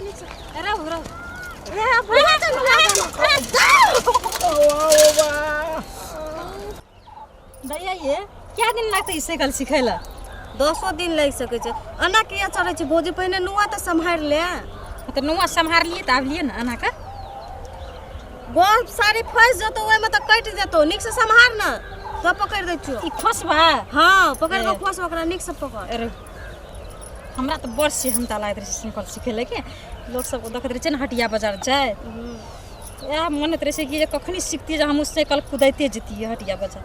निक्स रहो रहो दैया ये क्या दिन लगतै ई साइकिल सिखै ला 10 दिन लग सके छै अना किया चढ़ै छै भौजी पहिने नुआ त सम्हार ले तो नुआ सम्हार लिए त आब लिए ना अना का गोल सारी फंस जतो ओय में त कट जतो निक से सम्हार न तो पकड़ दै छियो ई फसबा हां पकड़ के फंस ओकरा निक से पकड़ अरे हमरा त बड़ से हमता लागत रहे साइकिल सिखै ले के लोग सब को देखत रहे छै ना हटिया बाजार जाय या मन त रहे कि कखनी सिखती जे हम साइकिल कुदाइते जतिए हटिया बाजार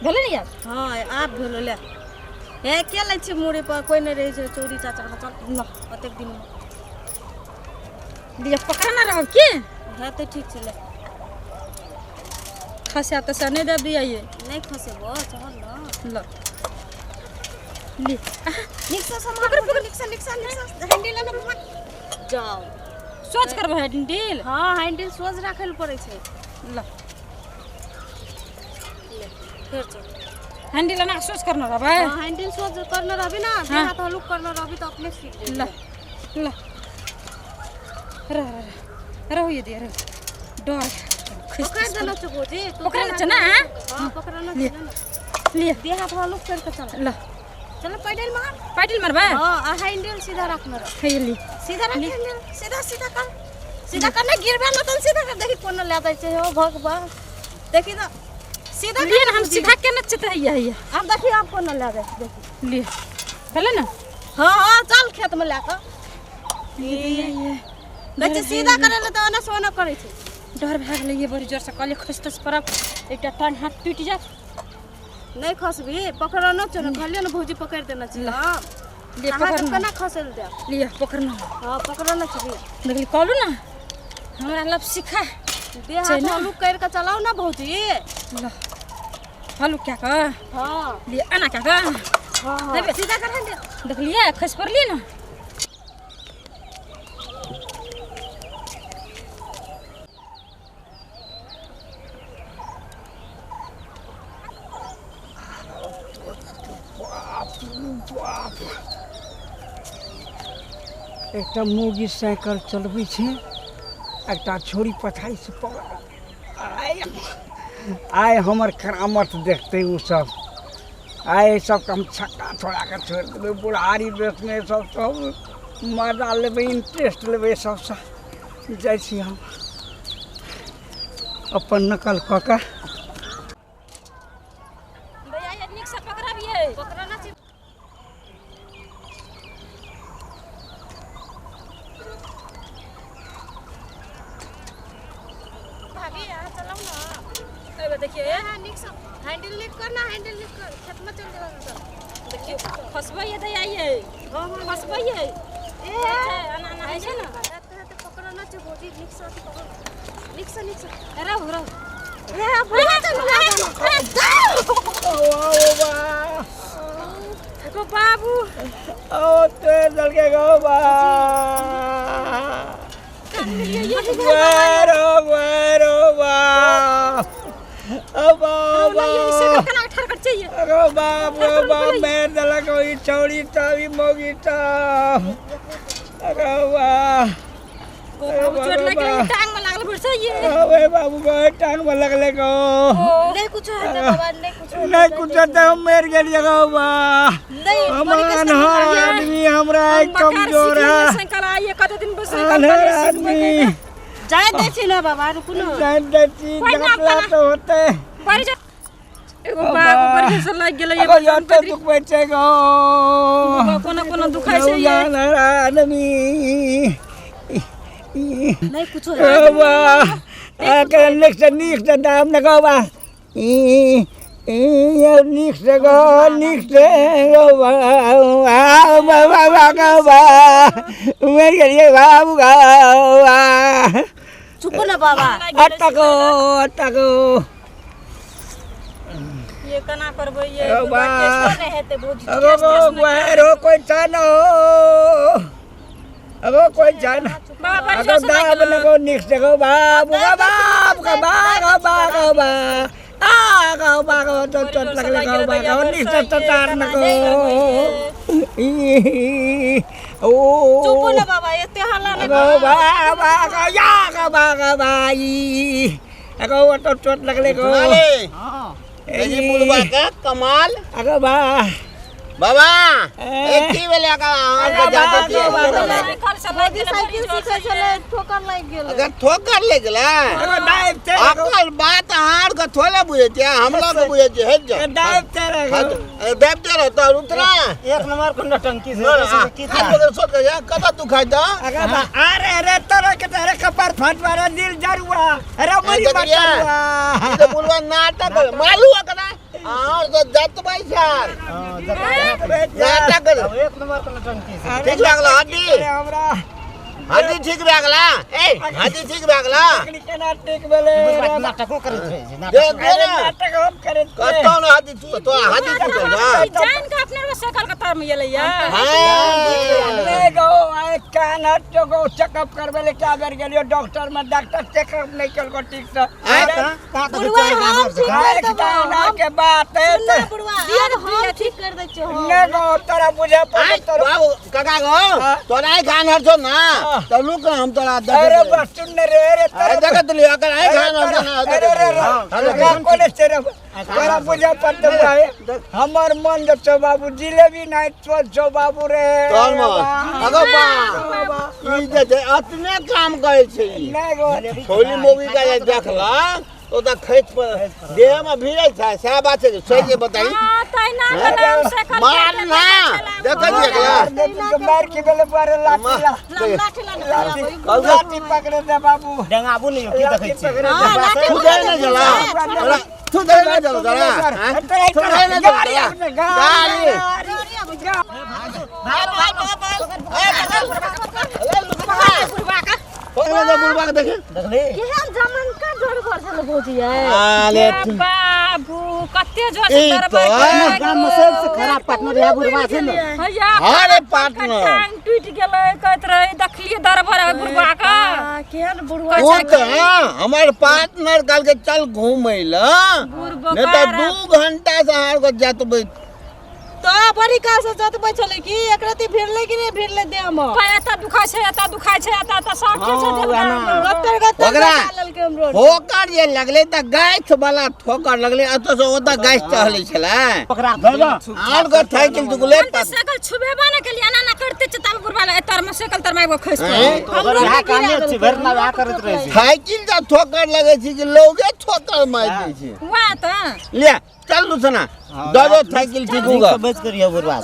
भेले न यार हां आप भेलो ले हे के लै छी मुड़ी पर कोई नहीं रहे छै चोरी चाचा का चल ल कतेक दिन दिया पकड़ ना रहो के है तो ठीक छै ले खसे त से नहीं दे दिया ये नहीं खसे वो चल ल ल ले निक से सम्हार निक से हैंडल में पकड़ जाओ सोच करबो हैंडल हां हैंडल सोच राखल पड़े छै ल ले फिर चल हैंडल ना सोच करना रहबे हां हैंडल सोच करना रहबे ना हाथ हलुक करना रहबे तो अपने सीख ले ल रहो ये दे रहो डर पकड़ देना छ भौजी पकड़ना छ ना हां पकड़ना छ ना ले दे हाथ हलुक करके चल ल चलो पैडल मारबा हां हैंडल सीधा रखना हे ले सीधा रख हैंडल सीधा करना गिरबे ना तो सीधा कर देखी कोन ले जाय छै हो भगवान देखी तो सीधा लिए ना हम सीधा के न चतैया है अब देखी आप कोन ले जाय छै देखी ले चले ना हां चल खेत में लेके देखी सीधा करे ले तो ना सोना करे छै डर भाग ले ये बड़ी जोर से कले खसतस परब एकटा टांग हाथ टूट जात नहीं खसबी पकड़ न छ खाली न भौजी पकड़ देना छ हां ले पकड़ कना खसल दे ले पकड़ना हां पकड़ न छ देखली कहलू ना हमरा लब सिखा दे हाथ हलुक कर के चलाओ ना भौजी ल हलू क्या का हां ले आना क्या का हां सीधा कर हैंडल देखलिए खस पर लिए ना एकटा मोगी साइकिल चलबै छै एकटा छोरी पछाड़ी से पकड़ आय हमर करामत देखते उ सब आय सब हम छक्का छोड़ा के छोड़ देबै बुढ़ारी बेचने सब मजा लेबै इंटरेस्ट लेबै सब जाइ छी हम अपन नकल कऽ के भैया ये निक से पकड़बिए पकड़ना छ भाभी यहां चलाओ ना ए देखिए हां निक से हैंडल लिक करना हैंडल लिक कर खेत में चल जाओ देखिए खसबा ये दे आइए हां खसबा ये ए आना है ना पकड़ना छ भौजी निक से पकड़ निक से रहो रहो ए भैया को बाबू ओ ते जल के गो बा वेरो बा अब कना ठर कर चाहिए अरे बाप मैं दला कोई छोड़ी तावी मोगी ता अरे वाह बाबू चोट लगे टांग में लागल पड़ ये अबे बाबू को टांग में लगले को नहीं कुछ है बाबा नहीं कुछ तो मेर गेल जगह बा हमान हर आदमी हमरा कमजोर है साइकिल आइए कते दिन बस हर आदमी जाय दे छी ना बाबा रुकुनो जाय दे छी जातला तो होते बड़ी जा एगो बाबू पर से लग गेल ये जान पे दुख बैठे गो कोना दुखाई से ये हर आदमी नहीं कुछ वाह आके नेक्स्ट दाम न गो बा निक से गो बा मेरे लिए बाबू गा चुप ना बाबा अटको ये कना करबो ये बाबा नहीं हेते बहुत रो कोई जानो अब कोई जान बाबा अब दाब न को निक से गो बाबू का बा गो तो लग गो निक से तार न को चुप ना बाबा एते हल्ला नहीं अगो बाबा अगो या अगो बाबा भाई अगो वो तो चोट लगले गो ये बुलवा का कमाल अगो बा बाबा एक ही वेले का आगे जाते थे मोटरसाइकिल से चले ठोकर लग गेल अगर ठोकर ले गेला अगो डाइव ते अकल बात हार को थोले बुझे छे हमला को बुझे छे हेज डाइव ते देवते रहता उतरा एक नंबर को नटंकी से की था सोच के कदा तू खाई दा अगो बा अरे रे तोरा के तेरे कपार फट मारा दिल जरुआ अरे मरी मत ये बुलवा नाटक मालूम है कदा और तो जत भाई सर नाटक एक नंबर को नटंकी से ठीक लागला हड्डी अरे हमरा हड्डी ठीक लागला ए हड्डी ठीक लागला के नाटक बेले नाटको करत रहे छै देख अरे ना नाटक हम करे कतो ना हड्डी तो हड्डी ठीक ना जान का अपने में साइकिल का तार में ये लैया ले गो आए कान हट जो गो चेकअप करबे ले क्या कर गेलियो डॉक्टर में डॉक्टर चेकअप नहीं कर को ठीक से बुढ़वा हम ठीक कर देबो के बात है ना बुढ़वा हम ठीक कर दे छो ले गो तोरा बुझे पड़े तोरा बाबू काका गो तोरा गान हर छो ना तो लुक हम तोरा अरे बस सुन रे रे अरे जगत लिया कर आई गान हर अरे कोने से रे तोरा बुझे पड़ते भाई हमर मन जो बाबू जिलेबी नहीं छो बाबू रे तोर मन अगो बा ई जे अपने काम करे छै नहीं गो छोली मूवी का जे देखला तो ता खैत पर देह में भिड़ै छै से बात छै सही जे बताई हां तै ना बनाम साइकिल मार ना देख देखला मार के बेले पर लाठी लाठी पकड़े दे बाबू डेंगाबू नहीं की देखै छी तू दे ना जला तू दे ना जला जरा तू दे ना जला गाड़ी बुलवा के देखे देखली केहन जमन का जोर कर छले भौजी है आले बाबू कते जोर ई से तो गांव में सबसे खराब पार्टनर है बुढ़वा से ना भैया अरे पार्टनर टांग टूट गेलै कहत रहे देखलिए दरबर बुढ़वा का केहन बुढ़वा वो तो हमार पार्टनर कल के चल घूमे ला नहीं तो 2 घंटा से हार को जात तो बड़ी का से जतबै छले की एक राती भिड़ले कि नहीं भिड़ले दे हम एता दुखाय छै एता सब छै डॉक्टर का ओकरा चलल के हम रोड ठोकर जे लगले त गैस वाला ठोकर लगले अत से ओता गैस चहले छले पकड़ा धरबा आर को साइकिल दुगले साइकिल छुबेबा ना के लिए ना करते छ तब बुढ़वा एतर में साइकिल तर में एगो खस ओकर यहाँ काने छी भरना वहाँ करत रहे छी साइकिल जा ठोकर लगे छी कि लोगे ठोकर मार दे छी हुआ त ले चल लुसना दो साइकिल ठीक होगा बच करियो बुढ़वा